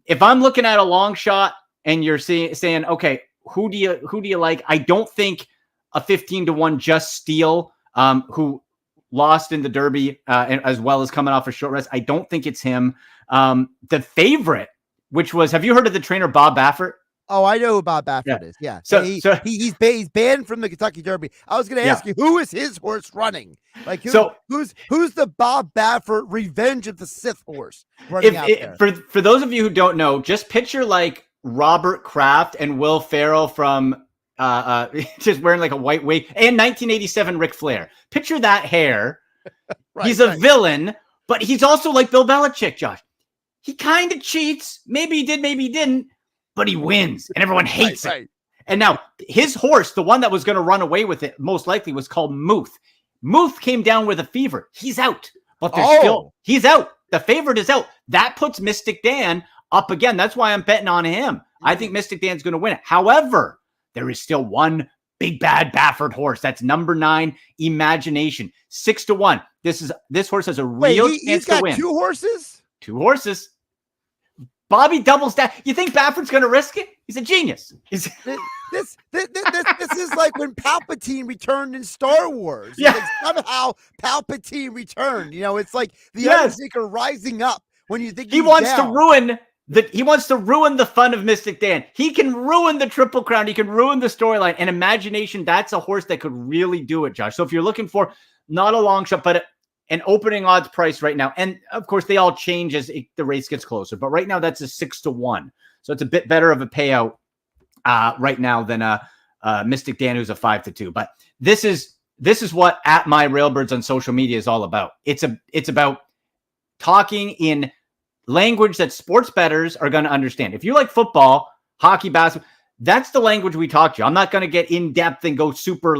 If I'm looking at a long shot and you're saying, okay, who do you like? I don't think a 15-1 Just Steele, who lost in the Derby and as well as coming off a short rest. I don't think it's him. The favorite, which was, have you heard of the trainer Bob Baffert? Oh, I know who Bob Baffert is. Yeah. He's banned from the Kentucky Derby. I was going to ask you, who is his horse running? Like, who's the Bob Baffert Revenge of the Sith horse running out there? For those of you who don't know, just picture like Robert Kraft and Will Ferrell from just wearing like a white wig, and 1987 Ric Flair. Picture that hair. He's a villain, but he's also like Bill Belichick, Josh. He kind of cheats. Maybe he did, maybe he didn't. But he wins, and everyone hates it. And now his horse, the one that was going to run away with it, most likely was called Muth. Muth came down with a fever. He's out, but he's out. The favorite is out. That puts Mystic Dan up again. That's why I'm betting on him. I think Mystic Dan's going to win it. However, there is still one big bad Baffert horse. That's number 9, Imagination, 6-1. This horse has a real chance to win. He's got 2 horses. 2 horses. Bobby doubles down. You think Baffert's going to risk it? He's a genius. This is like when Palpatine returned in Star Wars. Yeah. Like somehow Palpatine returned. It's like the Undertaker rising up when you think he wants to ruin the fun of Mystic Dan. He can ruin the Triple Crown. He can ruin the storyline. And Imagination, that's a horse that could really do it, Josh. So if you're looking for not a long shot, but an opening odds price right now. And of course, they all change as the race gets closer. But right now, that's a 6-1. So it's a bit better of a payout right now than Mystic Dan, who's a 5-2. But this is what at my Railbirds on social media is all about. It's about talking in language that sports bettors are going to understand. If you like football, hockey, basketball, that's the language we talk to. I'm not going to get in depth and go super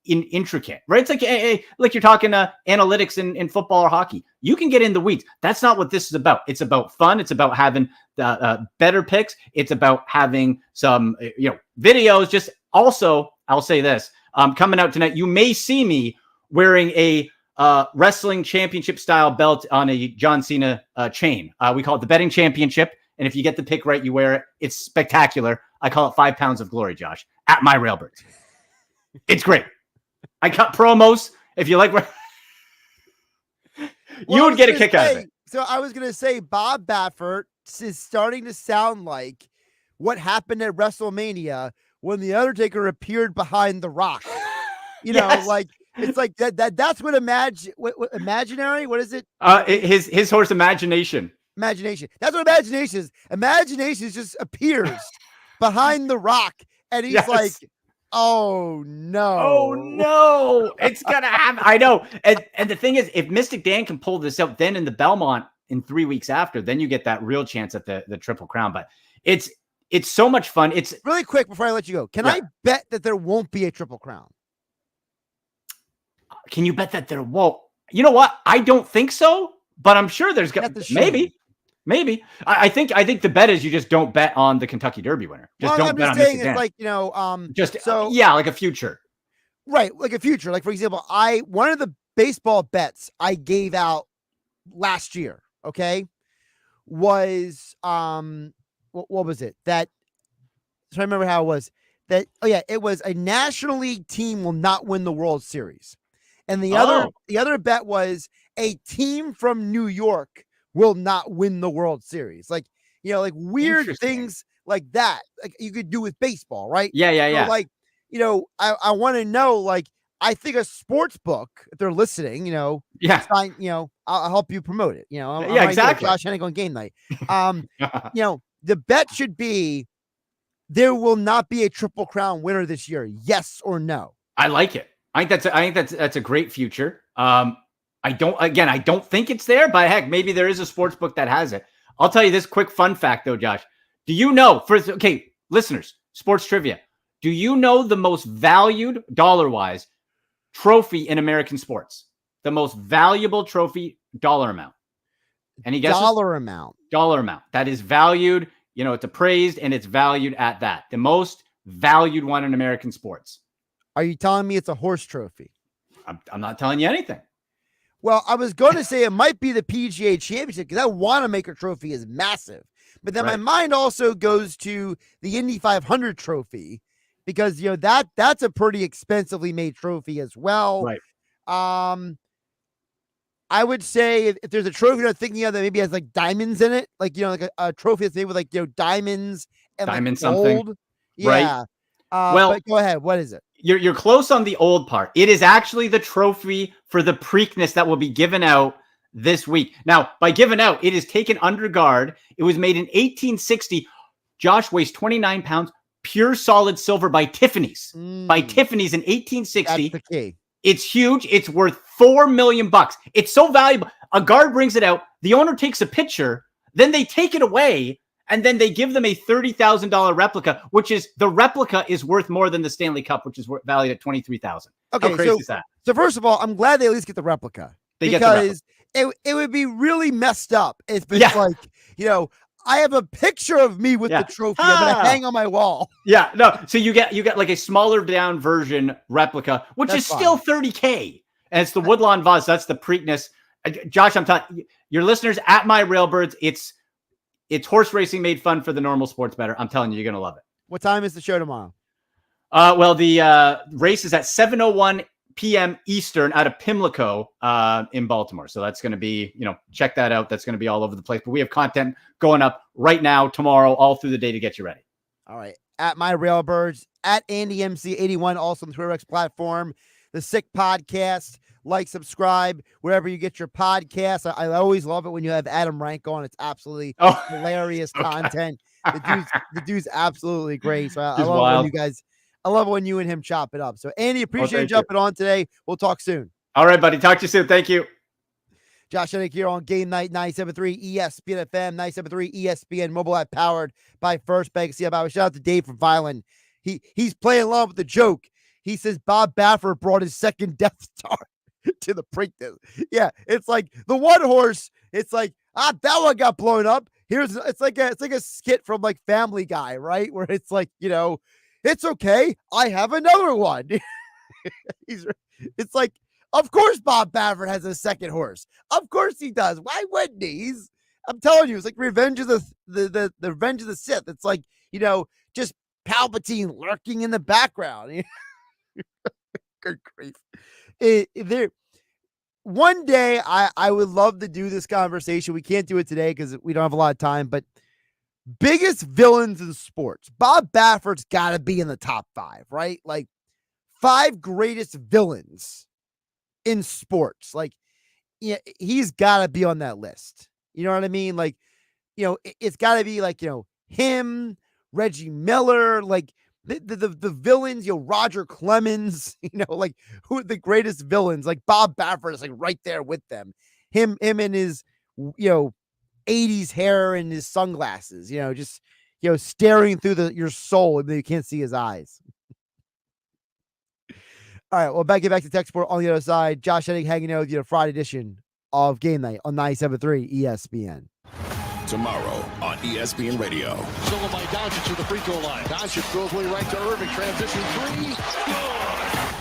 intricate, right? It's like you're talking analytics in football or hockey. You can get in the weeds. That's not what this is about. It's about fun. It's about having better picks. It's about having some videos. Just also, I'll say this, coming out tonight, you may see me wearing a wrestling championship style belt on a John Cena chain. We call it the betting championship. And if you get the pick right, you wear it. It's spectacular. I call it 5 pounds of glory, Josh, at my Railbirds. It's great. I cut promos. If you like, you would get a kick out of it. So I was going to say Bob Baffert is starting to sound like what happened at WrestleMania when The Undertaker appeared behind The Rock. It's like that's what imaginary. What is it? His horse Imagination. Imagination. That's what Imagination is. Imagination just appears behind The Rock, and he's like, "Oh no, it's gonna happen." I know. And the thing is, if Mystic Dan can pull this out, then in the Belmont in 3 weeks after, then you get that real chance at the Triple Crown. But it's so much fun. It's really quick before I let you go. Can I bet that there won't be a Triple Crown? Can you bet that there won't? You know what? I don't think so, but I'm sure there's maybe. I think the bet is you just don't bet on the Kentucky Derby winner. I'm just saying it's like like a future, right? Like a future. Like for example, one of the baseball bets I gave out last year, okay, was what was it? That so I remember how it was that. Oh yeah, it was a National League team will not win the World Series. And the other bet was a team from New York will not win the World Series. Like weird things like that. Like you could do with baseball, right? Yeah. So I want to know, I think a sports book, if they're listening, sign, I'll help you promote it. Exactly. Josh Hennig on Game Night. The bet should be there will not be a Triple Crown winner this year. Yes or no? I like it. I think that's a great future. I don't think it's there, but heck, maybe there is a sports book that has it. I'll tell you this quick fun fact though, Josh. Do you know, listeners, sports trivia, do you know the most valued dollar-wise trophy in American sports? The most valuable trophy dollar amount. Any guesses? Dollar amount. That is valued, it's appraised and it's valued at that. The most valued one in American sports. Are you telling me it's a horse trophy? I'm not telling you anything. Well, I was going to say it might be the PGA Championship because that Wanamaker trophy is massive. But then my mind also goes to the Indy 500 trophy because, that's a pretty expensively made trophy as well. Right. I would say if there's a trophy I'm thinking of that maybe has diamonds in it, like a trophy that's made with diamonds and Diamond like something, gold. right? Yeah. Well, but go ahead. What is it? You're close on the old part. It is actually the trophy for the Preakness that will be given out this week. Now, by given out, it is taken under guard. It was made in 1860. Josh weighs 29 pounds, pure solid silver by Tiffany's. By Tiffany's in 1860. That's the key. It's huge. It's worth $4 million. It's so valuable. A guard brings it out. The owner takes a picture. Then they take it away. And then they give them a $30,000 replica, which is the replica is worth more than the Stanley Cup, which is valued at $23,000. Okay, how crazy is that? So first of all, I'm glad they at least get the replica because it would be really messed up if it's like, I have a picture of me with the trophy. I'm gonna hang on my wall. Yeah, no. So you get like a smaller down version replica, which is still $30K, and it's the Woodlawn vase. That's the Preakness. Josh, I'm telling your listeners at My Railbirds, it's horse racing made fun for the normal sports bettor. I'm telling you, you're gonna love it. What time is the show tomorrow? Well, the race is at 7:01 p.m. Eastern out of Pimlico in Baltimore. So that's going to be, check that out. That's going to be all over the place. But we have content going up right now, tomorrow, all through the day to get you ready. All right. At My Railbirds, at AndyMC81, also on the TwitterX platform, the Sick Podcast. Like, subscribe, wherever you get your podcasts. I always love it when you have Adam Rank on. It's absolutely hilarious content. The dude's absolutely great. So I love when you guys, I love when you and him chop it up. So Andy, appreciate you jumping on today. We'll talk soon. All right, buddy. Talk to you soon. Thank you. Josh Hennig here on Game Night 97.3 ESPN FM, 97.3 ESPN mobile app powered by First Bank. Shout out to Dave from Violin. He's playing along with the joke. He says Bob Baffert brought his second Death Star to the Preakness. Yeah, it's like the one horse. It's like that one got blown up. It's like a skit from like Family Guy, right? Where it's like it's okay. I have another one. It's like, of course Bob Baffert has a second horse. Of course he does. Why wouldn't he? I'm telling you, it's like Revenge of the Revenge of the Sith. It's like just Palpatine lurking in the background. Good grief. One day I would love to do this conversation. We can't do it today because we don't have a lot of time, but biggest villains in sports. Bob Baffert's got to be in the top 5, right? Like 5 greatest villains in sports. Like, he's got to be on that list. You know what I mean? Like, it's got to be like, him, Reggie Miller, like the villains, Roger Clemens, like who are the greatest villains? Like Bob Baffert is like right there with them. Him and his, 80s hair and his sunglasses, just, staring through your soul and you can't see his eyes. All right. Well, get back to tech sport on the other side. Josh Hennig hanging out with you, Friday edition of Game Night on 97.3 ESPN. Tomorrow on ESPN Radio. Stolen by Doncic to the free throw line. Doncic throws way right to Irving. Transition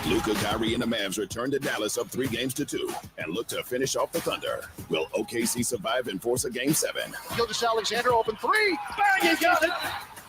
3. Luka, Kyrie, and the Mavs return to Dallas up 3-2 and look to finish off the Thunder. Will OKC survive and force a Game 7? Gilgeous-Alexander open 3. Bang, he got it.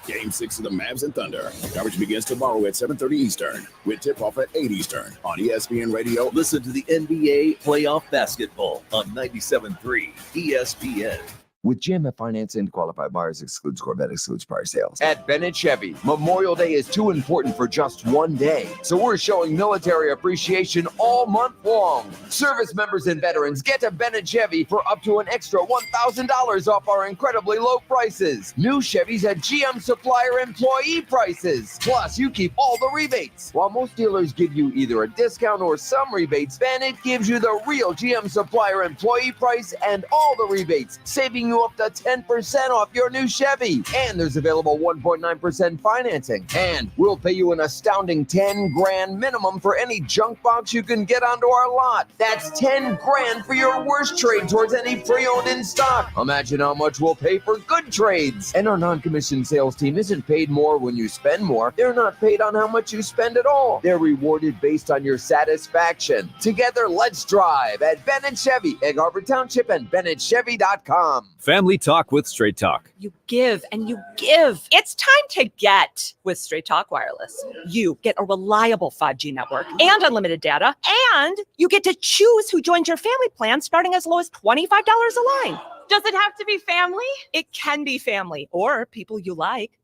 Game 6 of the Mavs and Thunder. Coverage begins tomorrow at 7:30 Eastern with tip-off at 8 Eastern on ESPN Radio. Listen to the NBA playoff basketball on 97.3 ESPN. With GMF Finance and qualified buyers excludes Corvette, excludes prior sales. At Bennett Chevy, Memorial Day is too important for just one day. So we're showing military appreciation all month long. Service members and veterans get to Bennett Chevy for up to an extra $1,000 off our incredibly low prices. New Chevys at GM supplier employee prices. Plus, you keep all the rebates. While most dealers give you either a discount or some rebates, Bennett gives you the real GM supplier employee price and all the rebates, saving you up to 10% off your new Chevy. And there's available 1.9% financing. And we'll pay you an astounding $10,000 minimum for any junk box you can get onto our lot. That's $10,000 for your worst trade towards any pre-owned in stock. Imagine how much we'll pay for good trades. And our non-commissioned sales team isn't paid more when you spend more. They're not paid on how much you spend at all. They're rewarded based on your satisfaction. Together, let's drive at Bennett Chevy, Egg Harbor Township, and BennettChevy.com. Family Talk with Straight Talk. You give and you give. It's time to get with Straight Talk Wireless. You get a reliable 5G network and unlimited data, and you get to choose who joins your family plan starting as low as $25 a line. Does it have to be family? It can be family or people you like.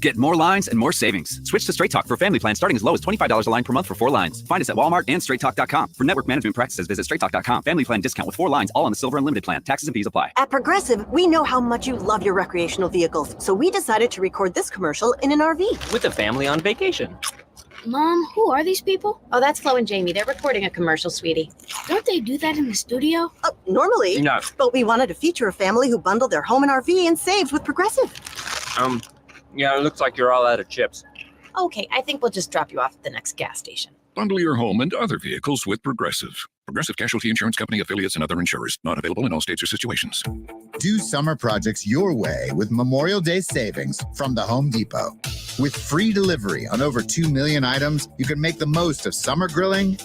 Get more lines and more savings. Switch to Straight Talk for family plans starting as low as $25 a line per month for 4 lines. Find us at Walmart and straighttalk.com. For network management practices, visit straighttalk.com. Family plan discount with 4 lines, all on the Silver Unlimited plan. Taxes and fees apply. At Progressive, we know how much you love your recreational vehicles, so we decided to record this commercial in an RV. With a family on vacation. Mom, who are these people? Oh, that's Flo and Jamie. They're recording a commercial, sweetie. Don't they do that in the studio? Normally. No. But we wanted to feature a family who bundled their home and RV and saved with Progressive. Yeah, it looks like you're all out of chips. Okay, I think we'll just drop you off at the next gas station. Bundle your home and other vehicles with Progressive. Progressive Casualty Insurance Company, affiliates, and other insurers. Not available in all states or situations. Do summer projects your way with Memorial Day savings from the Home Depot. With free delivery on over 2 million items, you can make the most of summer grilling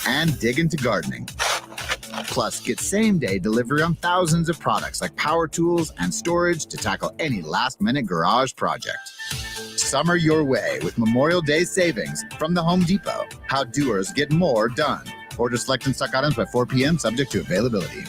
and dig into gardening. Plus, get same-day delivery on thousands of products like power tools and storage to tackle any last-minute garage project. Summer your way with Memorial Day savings from the Home Depot. How doers get more done. Order select and stock items by 4 p.m. subject to availability.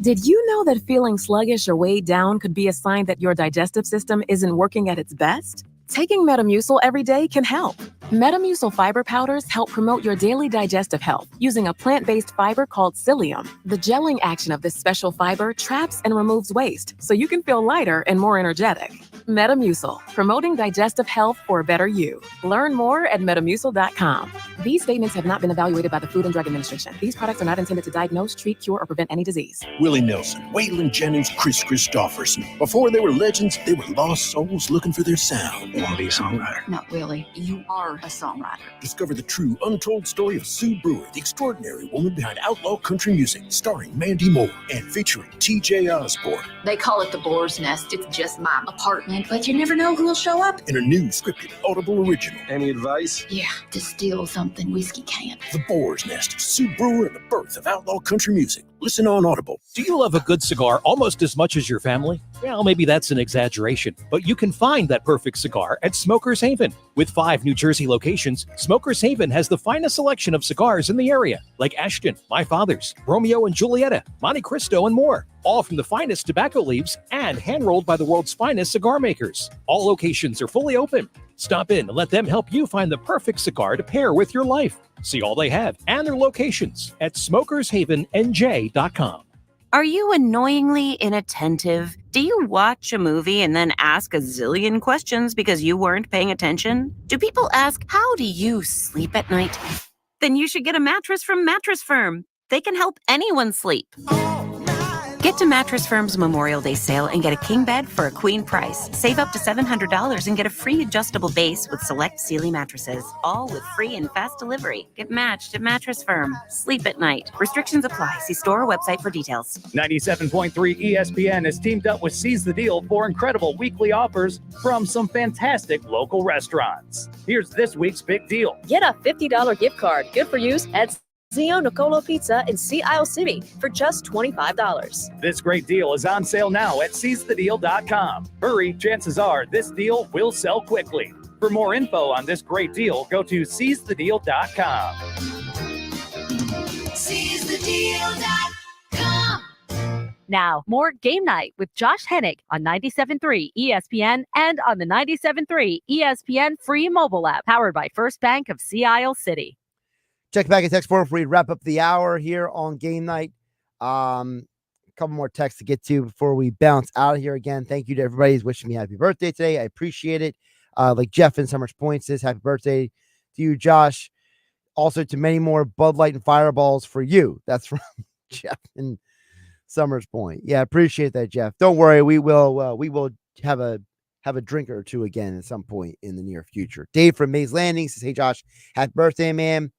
Did you know that feeling sluggish or weighed down could be a sign that your digestive system isn't working at its best? Taking Metamucil every day can help. Metamucil fiber powders help promote your daily digestive health using a plant-based fiber called psyllium. The gelling action of this special fiber traps and removes waste, so you can feel lighter and more energetic. Metamucil, promoting digestive health for a better you. Learn more at metamucil.com. These statements have not been evaluated by the Food and Drug Administration. These products are not intended to diagnose, treat, cure, or prevent any disease. Willie Nelson, Waylon Jennings, Chris Christopherson. Before they were legends, they were lost souls looking for their sound. Want to be a songwriter? Not really. You are a songwriter. Discover the true, untold story of Sue Brewer, the extraordinary woman behind outlaw country music, starring Mandy Moore and featuring T.J. Osborne. They call it the Boar's Nest. It's just my apartment, but you never know who will show up. In a new scripted Audible original. Any advice? Yeah, distill something whiskey can't. The Boar's Nest, Sue Brewer and the birth of outlaw country music. Listen on Audible. Do you love a good cigar almost as much as your family? Well, maybe that's an exaggeration, but you can find that perfect cigar at Smoker's Haven. With 5 New Jersey locations, Smoker's Haven has the finest selection of cigars in the area, like Ashton, My Father's, Romeo and Julieta, Monte Cristo, and more. All from the finest tobacco leaves and hand-rolled by the world's finest cigar makers. All locations are fully open. Stop in and let them help you find the perfect cigar to pair with your life. See all they have and their locations at smokershavennj.com. Are you annoyingly inattentive? Do you watch a movie and then ask a zillion questions because you weren't paying attention? Do people ask, how do you sleep at night? Then you should get a mattress from Mattress Firm. They can help anyone sleep. Get to Mattress Firm's Memorial Day sale and get a king bed for a queen price. Save up to $700 and get a free adjustable base with select Sealy mattresses, all with free and fast delivery. Get matched at Mattress Firm. Sleep at night. Restrictions apply. See store or website for details. 97.3 ESPN has teamed up with Seize the Deal for incredible weekly offers from some fantastic local restaurants. Here's this week's big deal. Get a $50 gift card, good for use at Zio Nicolo Pizza in Sea Isle City for just $25. This great deal is on sale now at seizethedeal.com. Hurry, chances are this deal will sell quickly. For more info on this great deal, go to seizethedeal.com. SeizeTheDeal.com. Now, more Game Night with Josh Hennig on 97.3 ESPN and on the 97.3 ESPN free mobile app powered by First Bank of Sea Isle City. Check back at text form before we wrap up the hour here on Game Night. A couple more texts to get to before we bounce out of here again. Thank you to everybody who's wishing me happy birthday today. I appreciate it. Like Jeff in Summers Point says, happy birthday to you, Josh. Also to many more Bud Light and Fireballs for you. That's from Jeff in Summers Point. Yeah, appreciate that, Jeff. Don't worry, we will have a drink or two again at some point in the near future. Dave from Mays Landing says, hey Josh, happy birthday, man.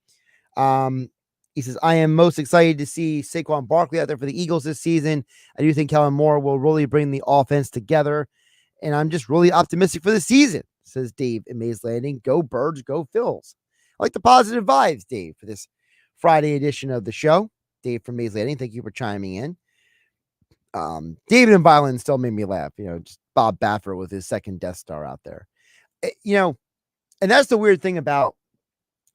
He says, I am most excited to see Saquon Barkley out there for the Eagles this season. I do think Kellen Moore will really bring the offense together, and I'm just really optimistic for the season, says Dave in Mays Landing. Go Birds, go Phils. I like the positive vibes, Dave, for this Friday edition of the show. Dave from Mays Landing, thank you for chiming in. David and Violin still made me laugh. Just Bob Baffert with his second Death Star out there. And that's the weird thing about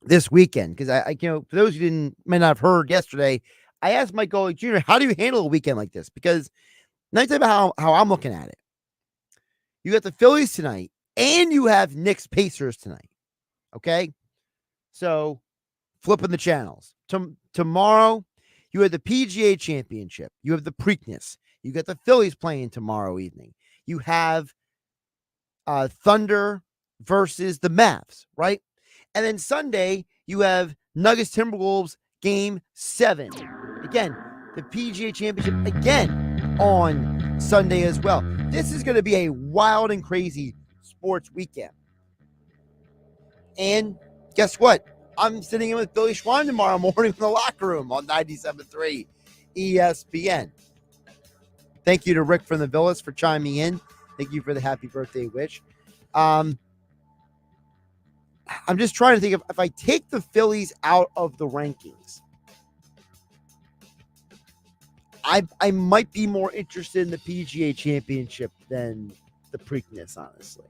this weekend, because I for those who may not have heard yesterday, I asked Mike Golick Jr., how do you handle a weekend like this? Because let me tell you about how I'm looking at it. You got the Phillies tonight, and you have Knicks Pacers tonight. Okay? So, flipping the channels. Tomorrow, you have the PGA Championship. You have the Preakness. You got the Phillies playing tomorrow evening. You have Thunder versus the Mavs, right? And then Sunday, you have Nuggets Timberwolves Game 7. Again, the PGA Championship again on Sunday as well. This is going to be a wild and crazy sports weekend. And guess what? I'm sitting in with Billy Schwein tomorrow morning in the locker room on 97.3 ESPN. Thank you to Rick from the Villas for chiming in. Thank you for the happy birthday wish. I'm just trying to think if I take the Phillies out of the rankings, I might be more interested in the PGA Championship than the Preakness, honestly.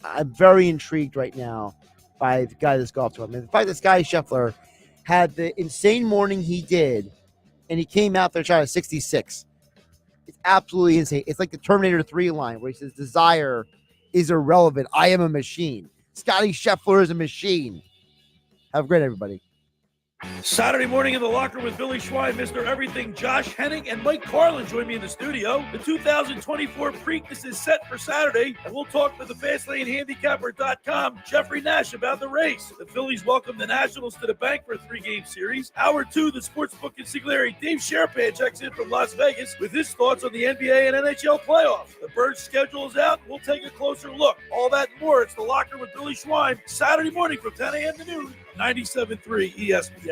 I'm very intrigued right now by the guy this golf tour. I mean, the fact that Scottie Scheffler had the insane morning he did, and he came out there shot a 66. It's absolutely insane. It's like the Terminator 3 line where he says, desire is irrelevant. I am a machine. Scottie Scheffler is a machine. Have a great, everybody. Saturday morning in the locker with Billy Schwein, Mr. Everything, Josh Hennig, and Mike Carlin join me in the studio. The 2024 Preakness is set for Saturday, and we'll talk to the FastlaneHandicapper.com, Jeffrey Nash, about the race. The Phillies welcome the Nationals to the bank for a 3-game series. Hour 2, the Sportsbook Consigliere Dave Sherpan checks in from Las Vegas with his thoughts on the NBA and NHL playoffs. The Birds' schedule is out, and we'll take a closer look. All that and more. It's the locker with Billy Schwein, Saturday morning from 10 a.m. to noon, 97.3 ESPN.